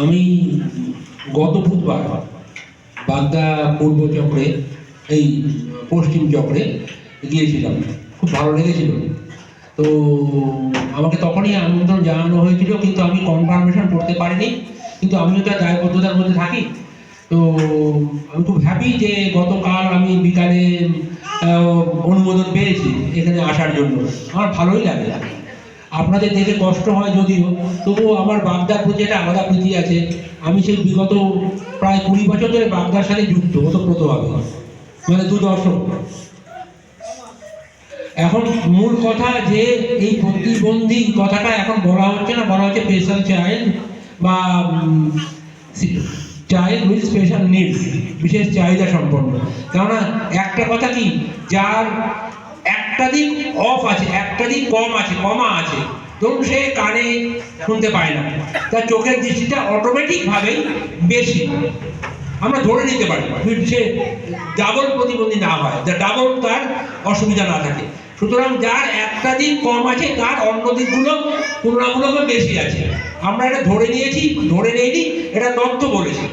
আমি গত বুধবার বাগদা পূর্ব চক্রে এই পশ্চিম চক্রে গিয়েছিলাম, খুব ভালো লেগেছিল। তো আমাকে তখনই আমন্ত্রণ জানানো হয়েছিল, কিন্তু আমি কনফার্মেশন করতে পারিনি। কিন্তু আমিও তার দায়বদ্ধতার মধ্যে থাকি। তো আমি খুব হ্যাপি যে গতকাল আমি বিকালে অনুমোদন পেয়েছি এখানে আসার জন্য। আমার ভালোই লাগে। আপনাদের দেখে কষ্ট হয় যদিও, তবুও আমার বাগদার প্রতি একটা আলাদা প্রীতি আছে। আমি সেই বিগত প্রায় 20 বছর ধরে বাগদার সাথে যুক্ত ওতপ্রোতভাবে, মানে দুদর্শক। এখন মূল কথা যে এই প্রতিবন্ধী কথাটা এখন বলা হচ্ছে না, বলা হচ্ছে স্পেশাল চাইল্ড বা চাইল্ড উইথ স্পেশাল নিডস, বিশেষ চাহিদা সম্পন্ন। কেননা একটা কথা কি, যার একটা দিক অফ আছে, একটা দিক কম আছে, কমা আছে, ধরুন সে কানে শুনতে পায় না, তার চোখের দৃষ্টিটা অটোমেটিক ভাবেই বেশি, আমরা ধরে নিতে পারি, সে ডাবল প্রতিবন্ধী না হয়, ডাবল তার অসুবিধা না থাকে। সুতরাং যার একটা দিক কম আছে তার অন্য দিকগুলো তুলনামূলকভাবে বেশি আছে। আমরা এটা ধরে নিয়েছি, ধরে নেইনি, এটা তথ্য বলেছি।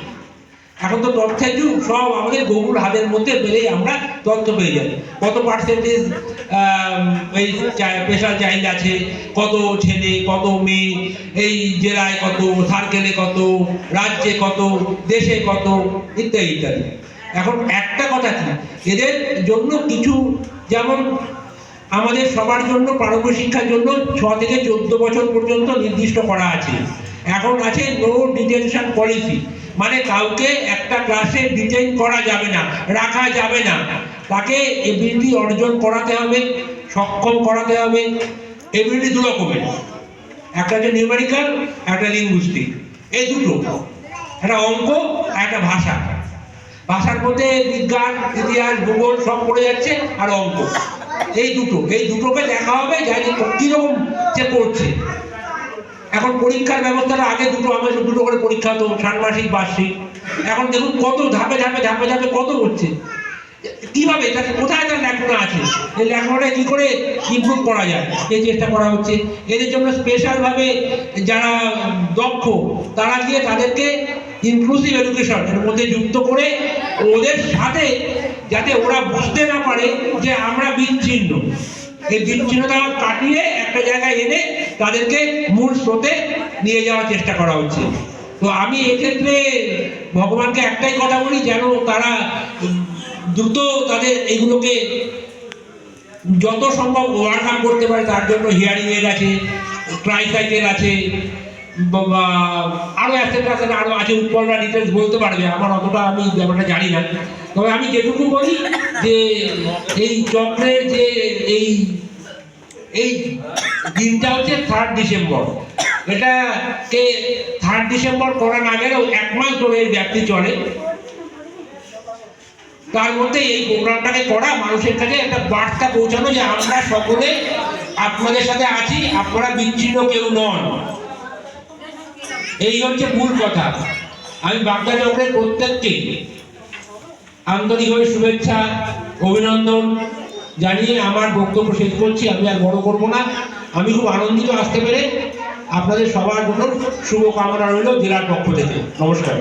এখন তো তথ্যের যুগ, সব আমাদের গুগল হাতের মধ্যে পেলেই আমরা তথ্য পেয়ে যাই। কত পার্সেন্টেজ এই স্পেশাল চাইল্ড আছে, কত ছেলে, কত মেয়ে, এই জেলায় কত, সার্কেলে কত, রাজ্যে কত, দেশে কত, ইত্যাদি ইত্যাদি। এখন একটা কথা কি, এদের জন্য কিছু, যেমন আমাদের সবার জন্য প্রারম্ভ শিক্ষার জন্য 6 থেকে 14 বছর পর্যন্ত নির্দিষ্ট করা আছে। এখন আছে নো ডিটেনশন পলিসি, মানে কাউকে একটা ক্লাসে ডিটেইন করা যাবে না, রাখা যাবে না। তাকে এবিলিটি অর্জন করাতে হবে, সক্ষম করাতে হবে। এবিলিটি দু রকমের, একটা হচ্ছে নিউমেরিক্যাল, একটা লিঙ্গুইস্টিক, এই দুটো, একটা অঙ্ক আর একটা ভাষা। ভাষার মধ্যে বিজ্ঞান, ইতিহাস, ভূগোল সব পড়ে যাচ্ছে, আর অঙ্ক, এই দুটোকে দেখা হবে যে কিরকম সে করছে। এখন পরীক্ষার ব্যবস্থাটা, আগে আমাদের দুটো করে পরীক্ষা হতো, ষান্মাসিক, বার্ষিক। এখন দেখুন কত ধাপে ধাপে ধাপে ধাপে কত হচ্ছে। কিভাবে তাকে, কোথায় তার লেখাপড়া আছে, এই লেখাপড়া কি করে ইমপ্রুভ করা যায়, এই চেষ্টা করা হচ্ছে। এদের জন্য স্পেশাল ভাবে যারা দক্ষ, তারা গিয়ে তাদেরকে ইনক্লুসিভ এডুকেশন এর মধ্যে যুক্ত করে ওদের সাথে, যাতে ওরা বুঝতে না পারে যে আমরা বিচ্ছিন্ন, এই বিচ্ছিন্নতা কাটিয়ে একটা জায়গায় এনে তাদেরকে মূল স্রোতে নিয়ে যাওয়ার চেষ্টা করা হচ্ছে। তো আমি এক্ষেত্রে ভগবানকে একটাই কথা বলি, যেন তারা দ্রুত তাদের এইগুলোকে যত সম্ভব ওভারকাম করতে পারে। তার জন্য হিয়ারিং এড আছে, ট্রাইসাইকেল আছে, আরো আরো আছে, উৎপলরা ডিটেলস বলতে পারবে, আমার অতটা আমি ব্যাপারটা জানি না। তবে আমি যেটুকু বলি যে এই চক্রের যে এই দিনটা হচ্ছে 3 ডিসেম্বর। এটাকে 3 ডিসেম্বর করা না গেলেও 1 মাস ধরে এর ব্যাপ্তি চলে। তার মধ্যে এই প্রোগ্রামটাকে করা, মানুষের কাছে একটা বার্তা পৌঁছানো যে আমরা সকলে আপনাদের সাথে আছি, আপনারা বিচ্ছিন্ন কেউ নন। এই হচ্ছে মূল কথা। আমি বাগদা চক্রের প্রত্যেককে আন্তরিকভাবে শুভেচ্ছা, অভিনন্দন জানিয়ে আমার বক্তব্য শেষ করছি। আমি আর বড় করবো না। আমি খুব আনন্দিত আসতে পেরে। আপনাদের সবার জন্য শুভকামনা রইল জেলার পক্ষ থেকে। নমস্কার।